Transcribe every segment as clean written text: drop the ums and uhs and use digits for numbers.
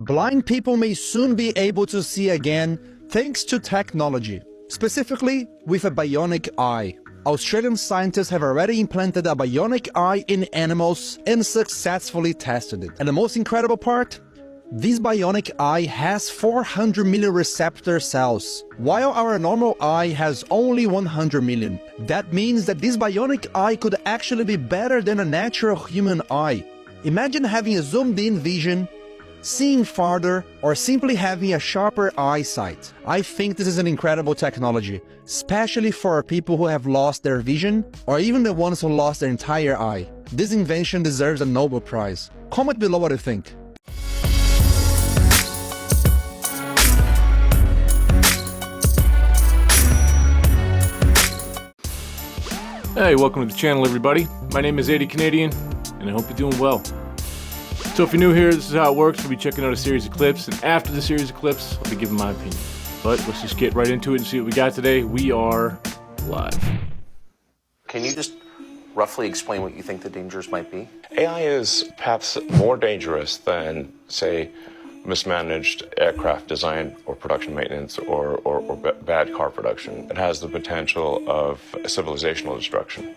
Blind people may soon be able to see again thanks to technology, specifically with a bionic eye. Australian scientists have already implanted a bionic eye in animals and successfully tested it. And the most incredible part? This bionic eye has 400 million receptor cells, while our normal eye has only 100 million. That means that this bionic eye could actually be better than a natural human eye. Imagine having a zoomed-in vision, seeing farther, or simply having a sharper eyesight. I think this is an incredible technology, especially for people who have lost their vision, or even the ones who lost their entire eye. This invention deserves a Nobel Prize. Comment below what you think. Hey, welcome to the channel, everybody. My name is 80 Canadian, and I hope you're doing well. So if you're new here, this is how it works. We'll be checking out a series of clips, and after the series of clips, I'll be giving my opinion. But let's just get right into it and see what we got today. We are live. Can you just roughly explain what you think the dangers might be? AI is perhaps more dangerous than, say, mismanaged aircraft design or production maintenance or bad car production. It has the potential of civilizational destruction.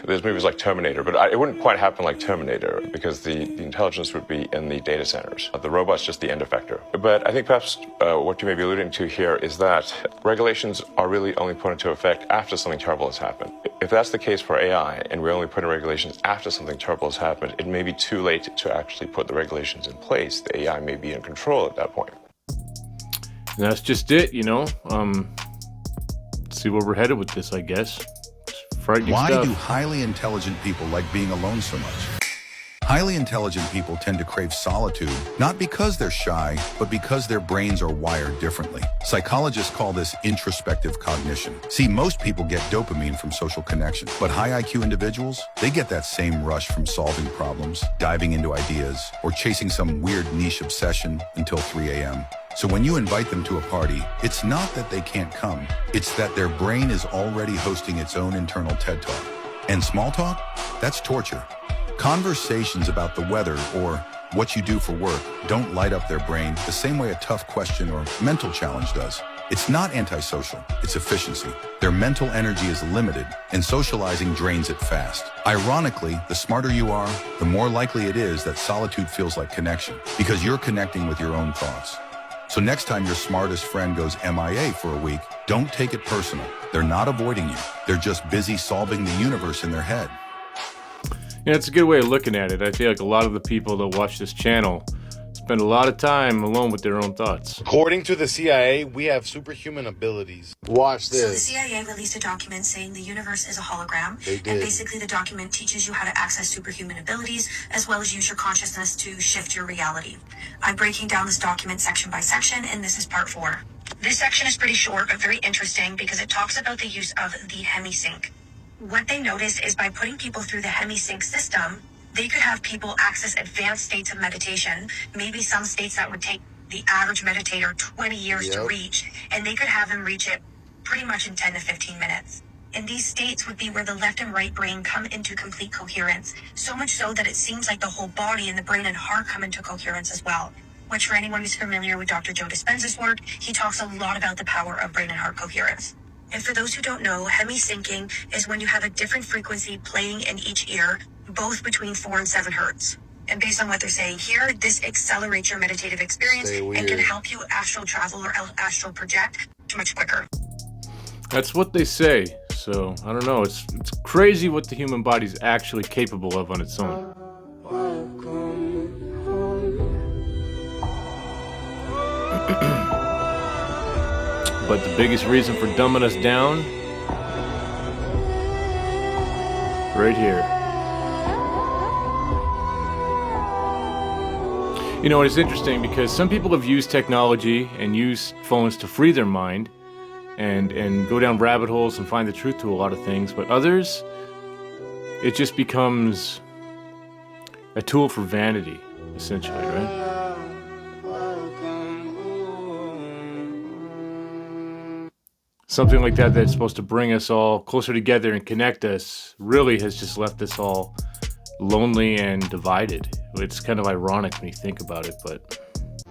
There's movies like Terminator, but it wouldn't quite happen like Terminator because the intelligence would be in the data centers. The robot's just the end effector. But I think perhaps what you may be alluding to here is that regulations are really only put into effect after something terrible has happened. If that's the case for AI, and we're only putting regulations after something terrible has happened, it may be too late to actually put the regulations in place. The AI may be in control at that point. And that's just it, you know. See where we're headed with this, I guess. Frightening Why stuff. do highly intelligent people like being alone so much? Highly intelligent people tend to crave solitude, not because they're shy, but because their brains are wired differently. Psychologists call this introspective cognition. See, most people get dopamine from social connection, but high IQ individuals, they get that same rush from solving problems, diving into ideas, or chasing some weird niche obsession until 3 a.m. So when you invite them to a party, it's not that they can't come, it's that their brain is already hosting its own internal TED Talk. And small talk? That's torture. Conversations about the weather or what you do for work don't light up their brain the same way a tough question or mental challenge does. It's not antisocial, it's efficiency. Their mental energy is limited, and socializing drains it fast. Ironically, the smarter you are, the more likely it is that solitude feels like connection, because you're connecting with your own thoughts. So next time your smartest friend goes MIA for a week, don't take it personal. They're not avoiding you. They're just busy solving the universe in their head. Yeah, it's a good way of looking at it. I feel like a lot of the people that watch this channel spend a lot of time alone with their own thoughts. According to the CIA, we have superhuman abilities. Watch this. So the CIA released a document saying the universe is a hologram. They did. And basically the document teaches you how to access superhuman abilities as well as use your consciousness to shift your reality. I'm breaking down this document section by section, and this is part 4. This section is pretty short but very interesting because it talks about the use of the hemisync. What they noticed is by putting people through the hemisync system, they could have people access advanced states of meditation, maybe some states that would take the average meditator 20 years to reach, and they could have them reach it pretty much in 10 to 15 minutes. And these states would be where the left and right brain come into complete coherence, so much so that it seems like the whole body and the brain and heart come into coherence as well. Which, for anyone who's familiar with Dr. Joe Dispenza's work, he talks a lot about the power of brain and heart coherence. And for those who don't know, hemi-syncing is when you have a different frequency playing in each ear, both between 4 and 7 hertz. And based on what they're saying here, this accelerates your meditative experience and can help you astral travel or astral project much quicker. That's what they say. So, I don't know. It's crazy what the human body's actually capable of on its own. But the biggest reason for dumbing us down, right here. You know, it's interesting because some people have used technology and used phones to free their mind and go down rabbit holes and find the truth to a lot of things, but others, it just becomes a tool for vanity, essentially, right? Something like that that's supposed to bring us all closer together and connect us really has just left us all lonely and divided. It's kind of ironic when you think about it, but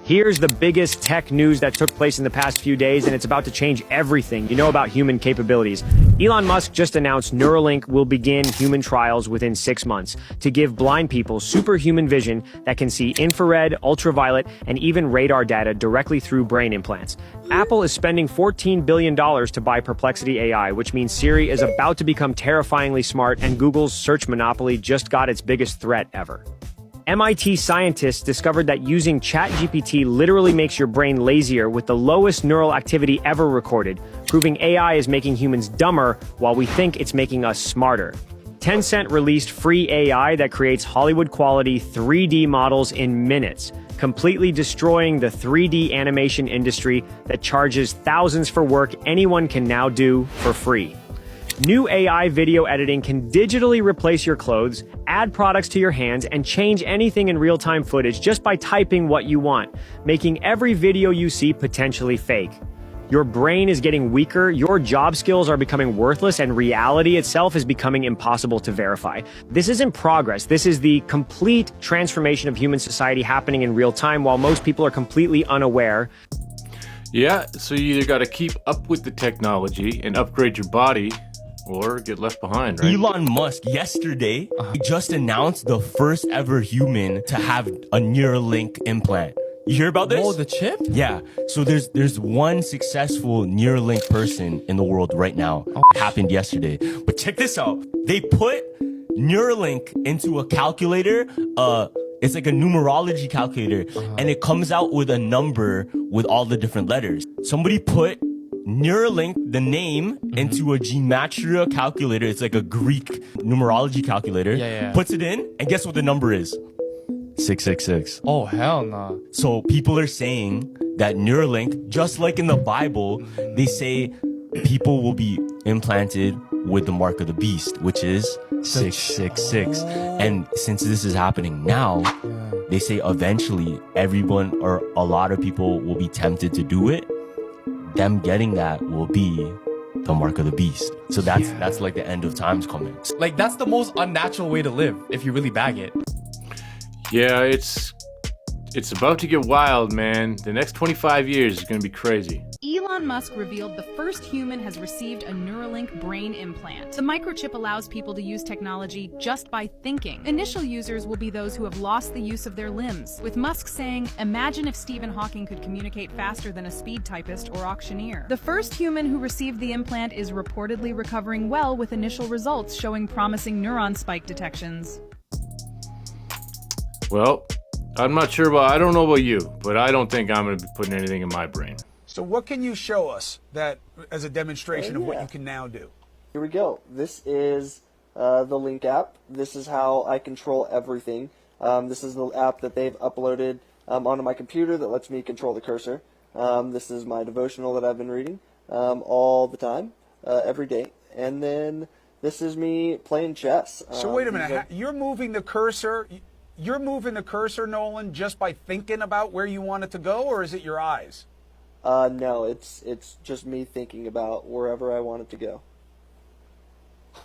Here's the biggest tech news that took place in the past few days, and it's about to change everything you know about human capabilities. Elon Musk just announced Neuralink will begin human trials within 6 months to give blind people superhuman vision that can see infrared, ultraviolet, and even radar data directly through brain implants. Apple is spending $14 billion to buy Perplexity AI, which means Siri is about to become terrifyingly smart, and Google's search monopoly just got its biggest threat ever. MIT scientists discovered that using ChatGPT literally makes your brain lazier with the lowest neural activity ever recorded, proving AI is making humans dumber while we think it's making us smarter. Tencent released free AI that creates Hollywood-quality 3D models in minutes, completely destroying the 3D animation industry that charges thousands for work anyone can now do for free. New AI video editing can digitally replace your clothes, add products to your hands, and change anything in real-time footage just by typing what you want, making every video you see potentially fake. Your brain is getting weaker, your job skills are becoming worthless, and reality itself is becoming impossible to verify. This isn't progress. This is the complete transformation of human society happening in real time while most people are completely unaware. Yeah, so you either got to keep up with the technology and upgrade your body, or get left behind, right? Elon Musk yesterday just announced the first ever human to have a Neuralink implant. You hear about this? Oh, the chip? Yeah. So there's one successful Neuralink person in the world right now. It happened yesterday. But check this out. They put Neuralink into a calculator. It's like a numerology calculator, and it comes out with a number with all the different letters. Somebody put Neuralink, the name, into a gematria calculator. It's like a Greek numerology calculator. Yeah. Puts it in, and guess what the number is? 666. Oh, hell no. So people are saying that Neuralink, just like in the Bible, they say people will be implanted with the mark of the beast, which is 666. And since this is happening now, they say eventually everyone or a lot of people will be tempted to do it. Them getting that will be the mark of the beast. So that's like the end of times coming. Like, that's the most unnatural way to live if you really bag it. Yeah, it's about to get wild, man. The next 25 years is going to be crazy. Elon Musk revealed the first human has received a Neuralink brain implant. The microchip allows people to use technology just by thinking. Initial users will be those who have lost the use of their limbs, with Musk saying, "Imagine if Stephen Hawking could communicate faster than a speed typist or auctioneer." The first human who received the implant is reportedly recovering well, with initial results showing promising neuron spike detections. Well, I'm not sure I don't know about you, but I don't think I'm going to be putting anything in my brain. So what can you show us that as a demonstration of what you can now do? Here we go. This is the Link app. This is how I control everything. This is the app that they've uploaded onto my computer that lets me control the cursor. This is my devotional that I've been reading all the time, every day. And then this is me playing chess. So wait a minute. You're moving the cursor. You're moving the cursor, Nolan, just by thinking about where you want it to go, or is it your eyes? No, it's just me thinking about wherever I want it to go.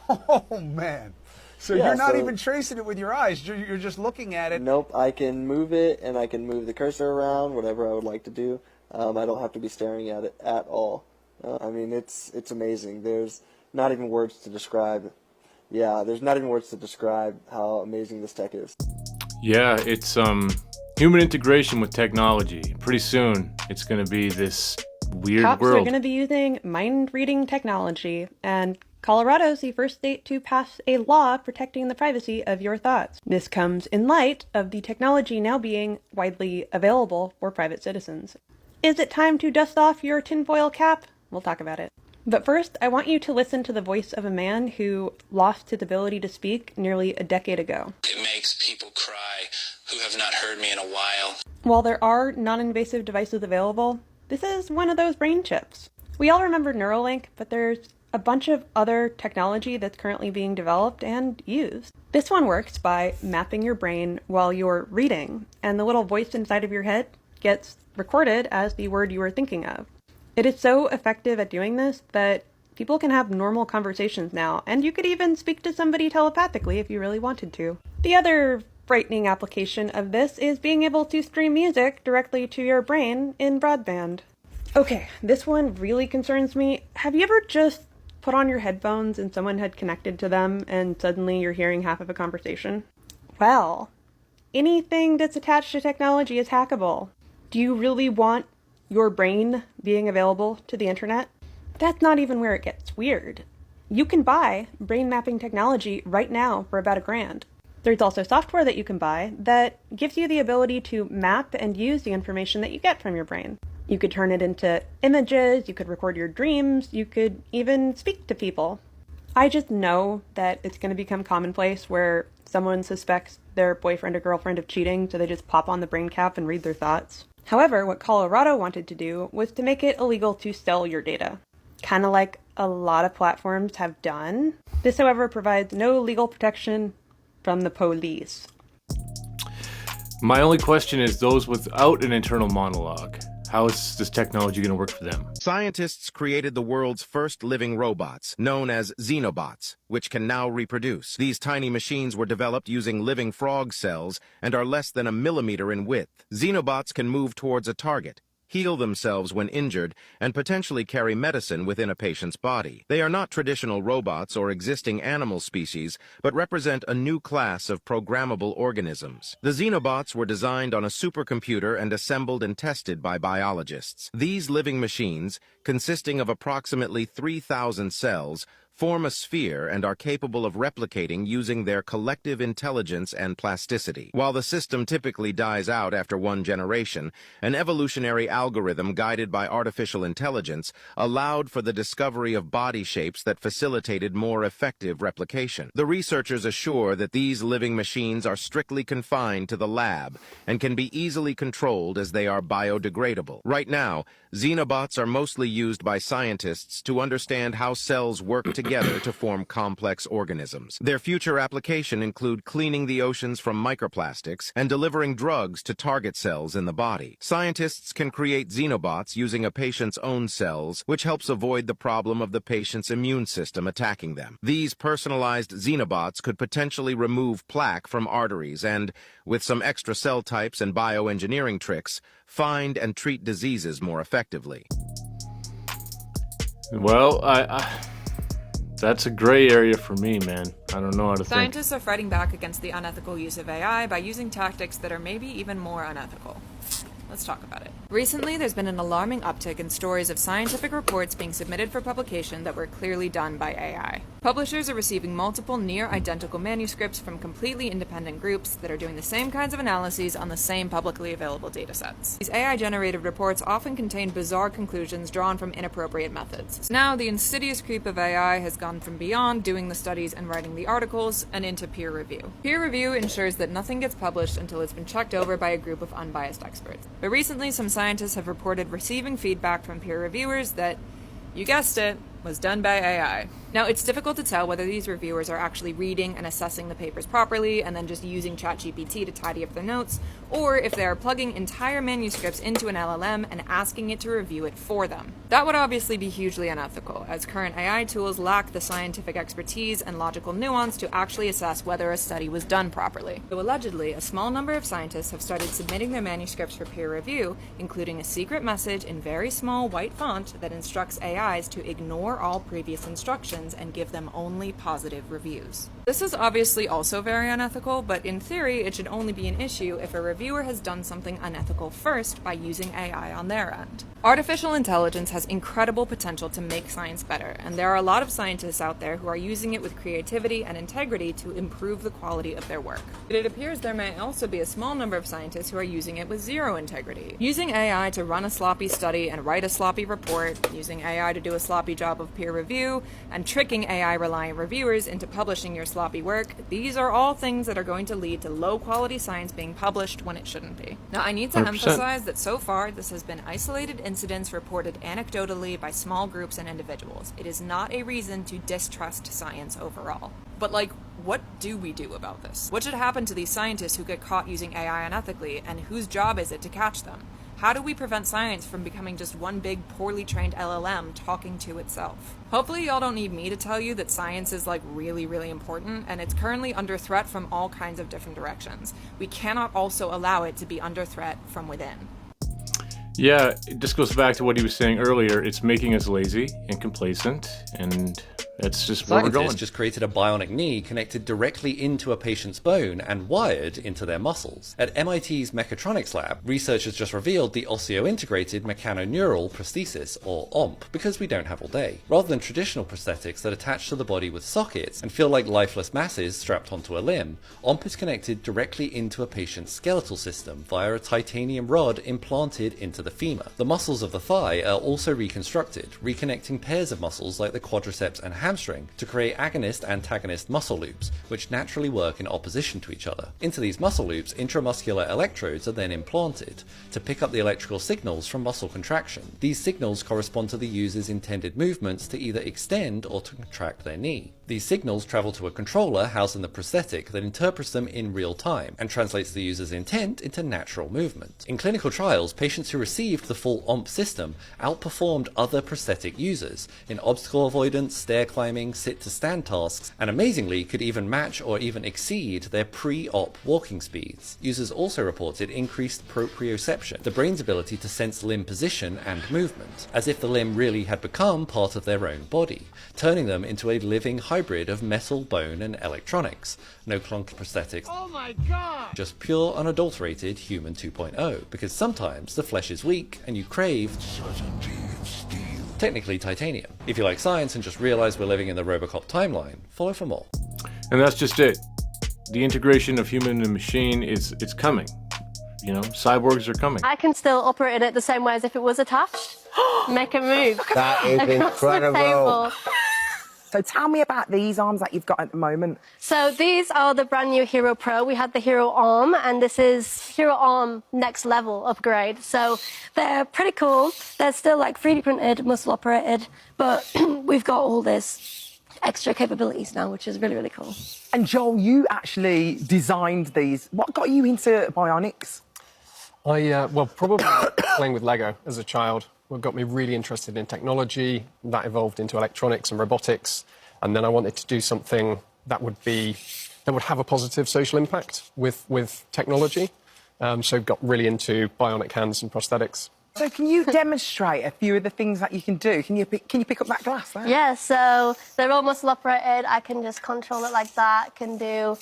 Oh, man. So yeah, you're not even tracing it with your eyes. You're just looking at it. Nope. I can move it, and I can move the cursor around, whatever I would like to do. I don't have to be staring at it at all. I mean, it's amazing. There's not even words to describe. Yeah, there's not even words to describe how amazing this tech is. Yeah, it's human integration with technology. Pretty soon, it's going to be this weird world. Cops are going to be using mind-reading technology, and Colorado is the first state to pass a law protecting the privacy of your thoughts. This comes in light of the technology now being widely available for private citizens. Is it time to dust off your tinfoil cap? We'll talk about it. But first, I want you to listen to the voice of a man who lost his ability to speak nearly a decade ago. It makes people cry who have not heard me in a while. While there are non-invasive devices available, this is one of those brain chips. We all remember Neuralink, but there's a bunch of other technology that's currently being developed and used. This one works by mapping your brain while you're reading, and the little voice inside of your head gets recorded as the word you are thinking of. It is so effective at doing this that people can have normal conversations now, and you could even speak to somebody telepathically if you really wanted to. The other frightening application of this is being able to stream music directly to your brain in broadband. Okay, this one really concerns me. Have you ever just put on your headphones and someone had connected to them and suddenly you're hearing half of a conversation? Well, anything that's attached to technology is hackable. Do you really want your brain being available to the internet? That's not even where it gets weird. You can buy brain mapping technology right now for about $1,000. There's also software that you can buy that gives you the ability to map and use the information that you get from your brain. You could turn it into images, you could record your dreams, you could even speak to people. I just know that it's going to become commonplace where someone suspects their boyfriend or girlfriend of cheating, so they just pop on the brain cap and read their thoughts. However, what Colorado wanted to do was to make it illegal to sell your data. Kind of like a lot of platforms have done. This, however, provides no legal protection from the police. My only question is those without an internal monologue. How is this technology going to work for them? Scientists created the world's first living robots, known as xenobots, which can now reproduce. These tiny machines were developed using living frog cells and are less than 1 millimeter in width. Xenobots can move towards a target, heal themselves when injured, and potentially carry medicine within a patient's body. They are not traditional robots or existing animal species, but represent a new class of programmable organisms. The xenobots were designed on a supercomputer and assembled and tested by biologists. These living machines, consisting of approximately 3,000 cells, form a sphere and are capable of replicating using their collective intelligence and plasticity. While the system typically dies out after 1 generation, an evolutionary algorithm guided by artificial intelligence allowed for the discovery of body shapes that facilitated more effective replication. The researchers assure that these living machines are strictly confined to the lab and can be easily controlled as they are biodegradable. Right now, xenobots are mostly used by scientists to understand how cells work together to form complex organisms. Their future application include cleaning the oceans from microplastics and delivering drugs to target cells in the body. Scientists can create xenobots using a patient's own cells, which helps avoid the problem of the patient's immune system attacking them. These personalized xenobots could potentially remove plaque from arteries and, with some extra cell types and bioengineering tricks, find and treat diseases more effectively. Well, that's a gray area for me, man. I don't know how to think. Scientists are fighting back against the unethical use of AI by using tactics that are maybe even more unethical. Let's talk about it. Recently, there's been an alarming uptick in stories of scientific reports being submitted for publication that were clearly done by AI. Publishers are receiving multiple near-identical manuscripts from completely independent groups that are doing the same kinds of analyses on the same publicly available datasets. These AI-generated reports often contain bizarre conclusions drawn from inappropriate methods. Now, the insidious creep of AI has gone from beyond doing the studies and writing the articles and into peer review. Peer review ensures that nothing gets published until it's been checked over by a group of unbiased experts. But recently, some scientists have reported receiving feedback from peer reviewers that, you guessed it, was done by AI. Now, it's difficult to tell whether these reviewers are actually reading and assessing the papers properly and then just using ChatGPT to tidy up their notes, or if they are plugging entire manuscripts into an LLM and asking it to review it for them. That would obviously be hugely unethical, as current AI tools lack the scientific expertise and logical nuance to actually assess whether a study was done properly. So allegedly, a small number of scientists have started submitting their manuscripts for peer review, including a secret message in very small white font that instructs AIs to ignore all previous instructions and give them only positive reviews. This is obviously also very unethical, but in theory, it should only be an issue if a reviewer has done something unethical first by using AI on their end. Artificial intelligence has incredible potential to make science better, and there are a lot of scientists out there who are using it with creativity and integrity to improve the quality of their work. But it appears there may also be a small number of scientists who are using it with zero integrity. Using AI to run a sloppy study and write a sloppy report, using AI to do a sloppy job of peer review, and tricking AI-reliant reviewers into publishing your sloppy work, these are all things that are going to lead to low-quality science being published when it shouldn't be. Now, I need to 100%. emphasize that so far, this has been isolated incidents reported anecdotally by small groups and individuals. It is not a reason to distrust science overall. But, what do we do about this? What should happen to these scientists who get caught using AI unethically, and whose job is it to catch them? How do we prevent science from becoming just one big, poorly trained LLM talking to itself? Hopefully y'all don't need me to tell you that science is like really, really important, and it's currently under threat from all kinds of different directions. We cannot also allow it to be under threat from within. Yeah, it just goes back to what he was saying earlier. It's making us lazy and complacent, and that's just where we're going. Scientists just created a bionic knee connected directly into a patient's bone and wired into their muscles. At MIT's Mechatronics lab, researchers just revealed the osseointegrated mechanoneural prosthesis, or OMP, because we don't have all day. Rather than traditional prosthetics that attach to the body with sockets and feel like lifeless masses strapped onto a limb, OMP is connected directly into a patient's skeletal system via a titanium rod implanted into the femur. The muscles of the thigh are also reconstructed, reconnecting pairs of muscles like the quadriceps and hamstring to create agonist-antagonist muscle loops, which naturally work in opposition to each other. Into these muscle loops, intramuscular electrodes are then implanted to pick up the electrical signals from muscle contraction. These signals correspond to the user's intended movements to either extend or to contract their knee. These signals travel to a controller housed in the prosthetic that interprets them in real time and translates the user's intent into natural movement. In clinical trials, patients who received the full OMP system outperformed other prosthetic users in obstacle avoidance, stair climbing, sit-to-stand tasks, and amazingly could even match or even exceed their pre-op walking speeds. Users also reported increased proprioception, the brain's ability to sense limb position and movement, as if the limb really had become part of their own body, turning them into a living hybrid of metal, bone, and electronics. No clunky prosthetics. Oh my god! Just pure, unadulterated human 2.0, because sometimes the flesh is weak and you crave technically titanium. If you like science and just realize we're living in the Robocop timeline, follow for more. And that's just it. The integration of human and machine it's coming. You know, cyborgs are coming. I can still operate it the same way as if it was attached. Make a move. That is incredible. So tell me about these arms that you've got at the moment. So these are the brand new Hero Pro. We had the Hero Arm, and this is Hero Arm next level upgrade. So they're pretty cool. They're still like 3D printed, muscle operated, but we've got all this extra capabilities now, which is really, really cool. And Joel, you actually designed these. What got you into Bionics? Well, probably playing with Lego as a child. What got me really interested in technology. That evolved into electronics and robotics, and then I wanted to do something that would have a positive social impact with technology. So got really into bionic hands and prosthetics. So can you demonstrate a few of the things that you can do? Can you pick up that glass there? Yeah, so they're all muscle operated. I can just control it like that. Can do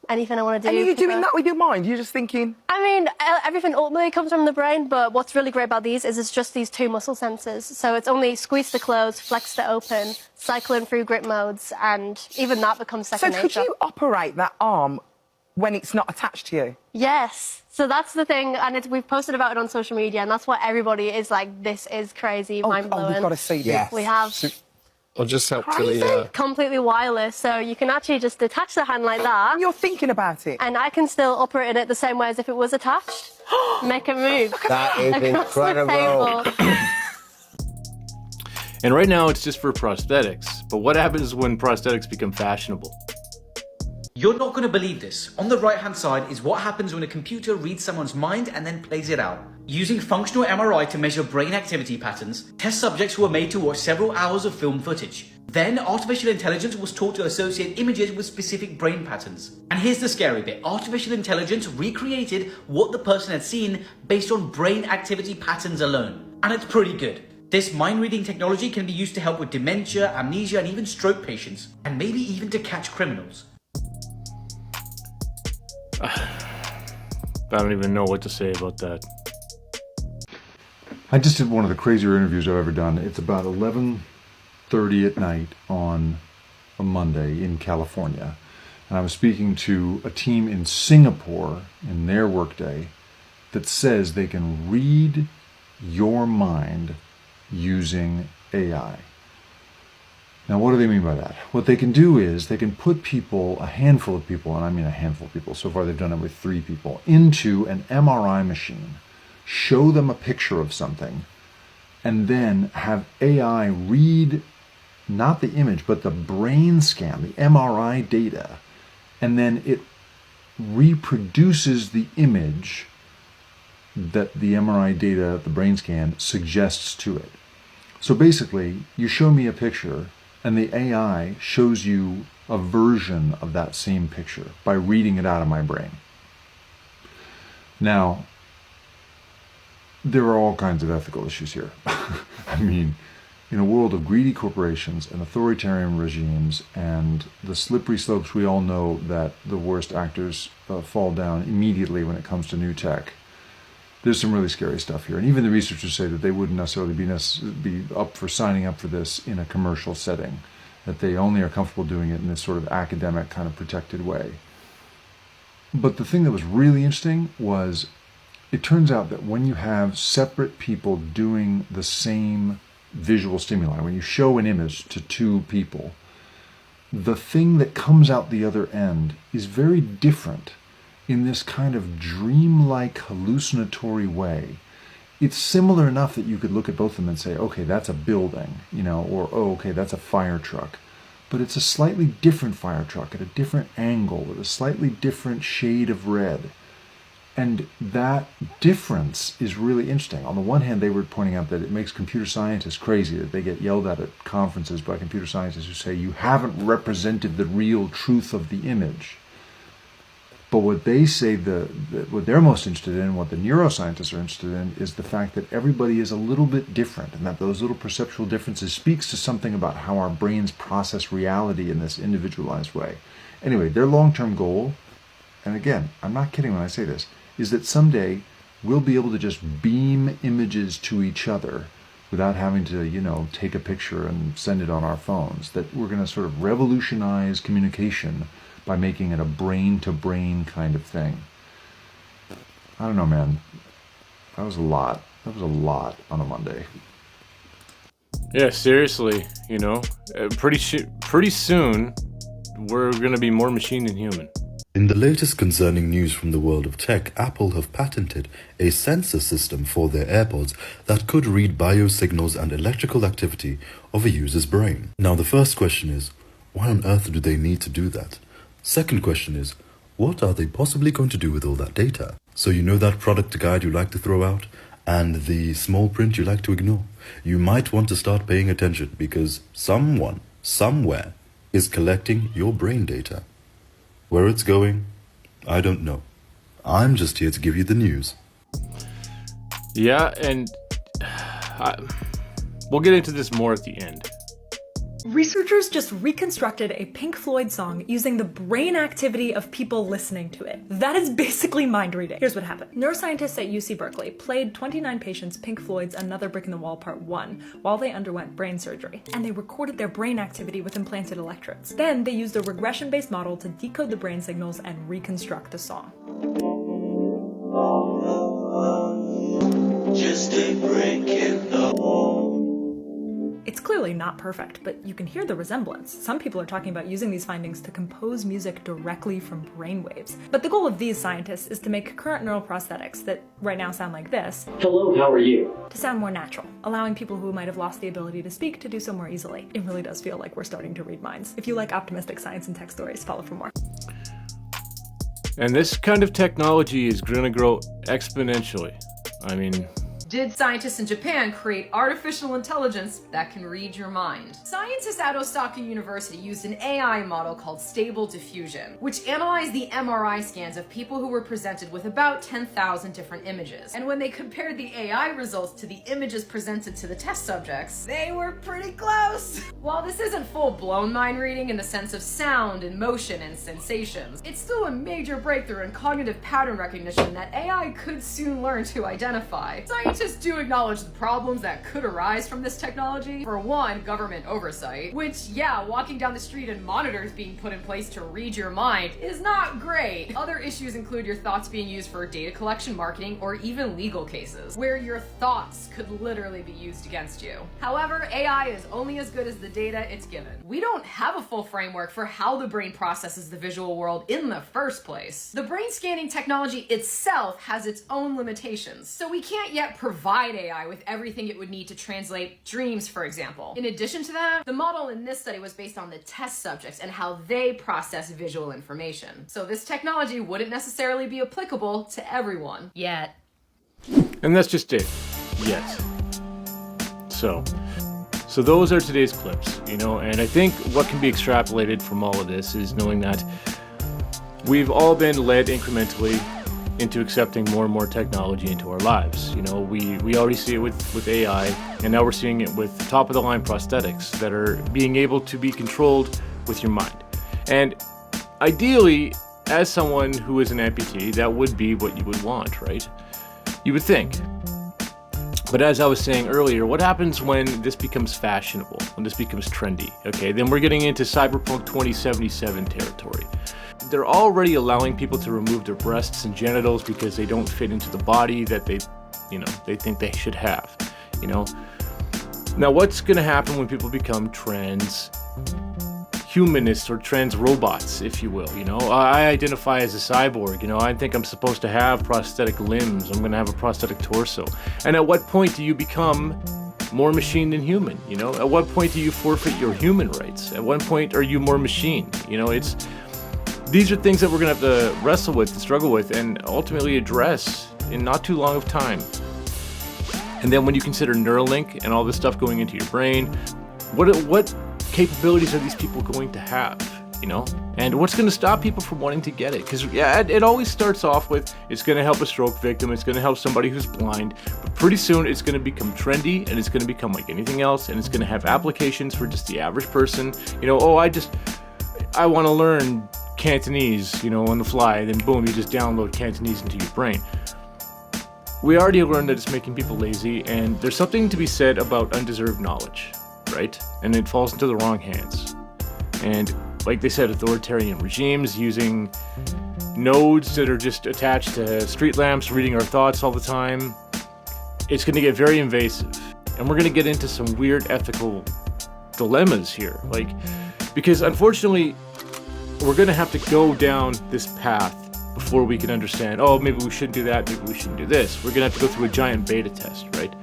anything I want to do. And are you doing that with your mind? You're just thinking... I mean, everything ultimately comes from the brain, but what's really great about these is it's just these two muscle sensors. So it's only squeeze to close, flex to open, cycling through grip modes, and even that becomes second nature. So could you operate that arm when it's not attached to you? Yes. So that's the thing, and we've posted about it on social media, and that's why everybody is like, this is crazy, mind-blowing. Oh, we've got to see this. Yes. We have... I'll just help to the... Completely wireless, so you can actually just detach the hand like that. You're thinking about it. And I can still operate it the same way as if it was attached. Make a move. That is incredible. And right now it's just for prosthetics. But what happens when prosthetics become fashionable? You're not going to believe this. On the right-hand side is what happens when a computer reads someone's mind and then plays it out. Using functional MRI to measure brain activity patterns, test subjects were made to watch several hours of film footage. Then, artificial intelligence was taught to associate images with specific brain patterns. And here's the scary bit. Artificial intelligence recreated what the person had seen based on brain activity patterns alone. And it's pretty good. This mind-reading technology can be used to help with dementia, amnesia, and even stroke patients. And maybe even to catch criminals. I don't even know what to say about that. I just did one of the crazier interviews I've ever done. It's about 11:30 at night on a Monday in California. And I was speaking to a team in Singapore in their workday that says they can read your mind using AI. Now, what do they mean by that? What they can do is they can put people, a handful of people, and I mean a handful of people, so far they've done it with 3 people, into an MRI machine, show them a picture of something, and then have AI read not the image, but the brain scan, the MRI data, and then it reproduces the image that the MRI data, the brain scan, suggests to it. So basically, you show me a picture, and the AI shows you a version of that same picture by reading it out of my brain. Now, there are all kinds of ethical issues here. I mean, in a world of greedy corporations and authoritarian regimes and the slippery slopes we all know that the worst actors fall down immediately when it comes to new tech, there's some really scary stuff here. And even the researchers say that they wouldn't necessarily be up for signing up for this in a commercial setting, that they only are comfortable doing it in this sort of academic kind of protected way. But the thing that was really interesting was it turns out that when you have separate people doing the same visual stimuli, when you show an image to two people, the thing that comes out the other end is very different in this kind of dreamlike hallucinatory way. It's similar enough that you could look at both of them and say, okay, that's a building, or, oh, okay, that's a fire truck. But it's a slightly different fire truck at a different angle with a slightly different shade of red. And that difference is really interesting. On the one hand, they were pointing out that it makes computer scientists crazy, that they get yelled at conferences by computer scientists who say, you haven't represented the real truth of the image. But what they say, what they're most interested in, what the neuroscientists are interested in, is the fact that everybody is a little bit different, and that those little perceptual differences speaks to something about how our brains process reality in this individualized way. Anyway, their long-term goal, and again, I'm not kidding when I say this, is that someday we'll be able to just beam images to each other without having to, take a picture and send it on our phones. That we're going to sort of revolutionize communication by making it a brain-to-brain kind of thing. I don't know, man. That was a lot. That was a lot on a Monday. Yeah, seriously, pretty soon we're going to be more machine than human. In the latest concerning news from the world of tech, Apple have patented a sensor system for their AirPods that could read biosignals and electrical activity of a user's brain. Now, the first question is, why on earth do they need to do that? Second question is, what are they possibly going to do with all that data? So you know that product guide you like to throw out and the small print you like to ignore? You might want to start paying attention because someone, somewhere, is collecting your brain data. Where it's going, I don't know. I'm just here to give you the news. Yeah, and we'll get into this more at the end. Researchers just reconstructed a Pink Floyd song using the brain activity of people listening to it. That is basically mind reading. Here's what happened. Neuroscientists at UC Berkeley played 29 patients Pink Floyd's Another Brick in the Wall Part 1 while they underwent brain surgery, and they recorded their brain activity with implanted electrodes. Then they used a regression-based model to decode the brain signals and reconstruct the song. Just a brick in the wall. It's clearly not perfect, but you can hear the resemblance. Some people are talking about using these findings to compose music directly from brainwaves. But the goal of these scientists is to make current neural prosthetics that right now sound like this, hello, how are you, to sound more natural, allowing people who might have lost the ability to speak to do so more easily. It really does feel like we're starting to read minds. If you like optimistic science and tech stories, follow for more. And this kind of technology is going to grow exponentially. I mean, Did scientists in Japan create artificial intelligence that can read your mind? Scientists at Osaka University used an AI model called Stable Diffusion, which analyzed the MRI scans of people who were presented with about 10,000 different images. And when they compared the AI results to the images presented to the test subjects, they were pretty close. While this isn't full-blown mind reading in the sense of sound and motion and sensations, it's still a major breakthrough in cognitive pattern recognition that AI could soon learn to identify. Scientists do acknowledge the problems that could arise from this technology. For one, government oversight, which, yeah, walking down the street and monitors being put in place to read your mind is not great. Other issues include your thoughts being used for data collection, marketing, or even legal cases, where your thoughts could literally be used against you. However, AI is only as good as the data it's given. We don't have a full framework for how the brain processes the visual world in the first place. The brain scanning technology itself has its own limitations, so we can't yet provide AI with everything it would need to translate dreams, for example. In addition to that, the model in this study was based on the test subjects and how they process visual information. So this technology wouldn't necessarily be applicable to everyone yet. And that's just it. Yet. So those are today's clips, you know, and I think what can be extrapolated from all of this is knowing that we've all been led incrementally into accepting more and more technology into our lives. You know, we already see it with AI, and now we're seeing it with top-of-the-line prosthetics that are being able to be controlled with your mind. And ideally, as someone who is an amputee, that would be what you would want, right? You would think. But as I was saying earlier, what happens when this becomes fashionable, when this becomes trendy? Okay, then we're getting into Cyberpunk 2077 territory. They're already allowing people to remove their breasts and genitals because they don't fit into the body that they think they should have, you know? Now, what's gonna happen when people become transhumanists or trans robots, if you will, you know? I identify as a cyborg, you know? I think I'm supposed to have prosthetic limbs. I'm gonna have a prosthetic torso. And at what point do you become more machine than human, you know? At what point do you forfeit your human rights? At what point are you more machine? You know, these are things that we're gonna have to wrestle with and struggle with and ultimately address in not too long of time. And then when you consider Neuralink and all this stuff going into your brain, what capabilities are these people going to have, you know? And what's going to stop people from wanting to get it? Because yeah, it always starts off with, it's going to help a stroke victim, it's going to help somebody who's blind, but pretty soon it's going to become trendy and it's going to become like anything else, and it's going to have applications for just the average person. You know, I want to learn Cantonese, you know, on the fly, and then boom, you just download Cantonese into your brain. We already learned that it's making people lazy, and there's something to be said about undeserved knowledge, right? And it falls into the wrong hands. And like they said, authoritarian regimes using nodes that are just attached to street lamps, reading our thoughts all the time. It's going to get very invasive, and we're going to get into some weird ethical dilemmas here, because unfortunately, we're going to have to go down this path before we can understand, oh, maybe we shouldn't do that, maybe we shouldn't do this. We're going to have to go through a giant beta test, right?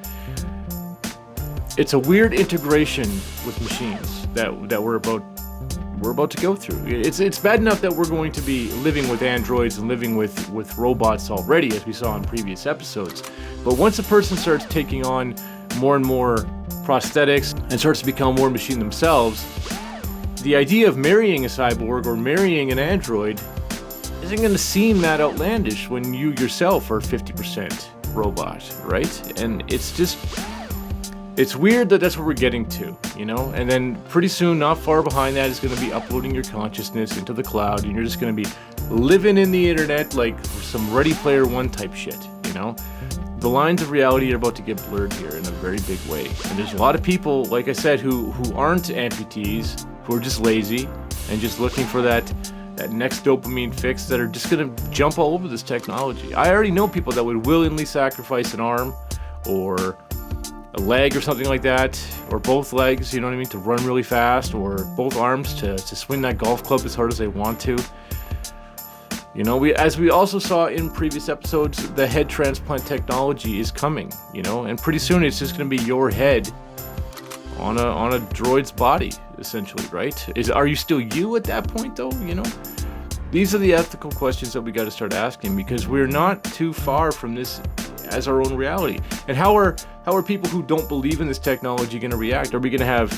It's a weird integration with machines that we're about to go through. It's bad enough that we're going to be living with androids and living with robots already, as we saw in previous episodes. But once a person starts taking on more and more prosthetics and starts to become more machine themselves, the idea of marrying a cyborg or marrying an android isn't going to seem that outlandish when you yourself are 50% robot, right? And it's weird that that's what we're getting to, you know? And then pretty soon, not far behind that, is going to be uploading your consciousness into the cloud, and you're just going to be living in the internet like some Ready Player One type shit, you know? The lines of reality are about to get blurred here in a very big way. And there's a lot of people, like I said, who aren't amputees, who are just lazy and just looking for that next dopamine fix, that are just going to jump all over this technology. I already know people that would willingly sacrifice an arm or a leg or something like that, or both legs, you know what I mean, to run really fast, or both arms to swing that golf club as hard as they want to. You know, as we also saw in previous episodes, the head transplant technology is coming, you know, and pretty soon it's just going to be your head on a droid's body, essentially, right? Are you still you at that point, though? You know, these are the ethical questions that we got to start asking, because we're not too far from this as our own reality. And how are people who don't believe in this technology going to react? Are we going to have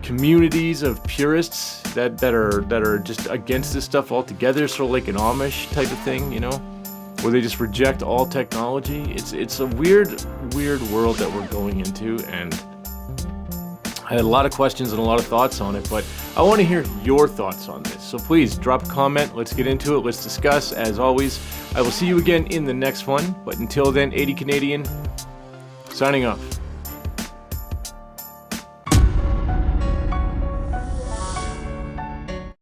communities of purists that are just against this stuff altogether, sort of like an Amish type of thing, you know, where they just reject all technology? It's a weird world that we're going into, and I had a lot of questions and a lot of thoughts on it, but I want to hear your thoughts on this. So please drop a comment. Let's get into it. Let's discuss. As always, I will see you again in the next one. But until then, 80 Canadian, signing off.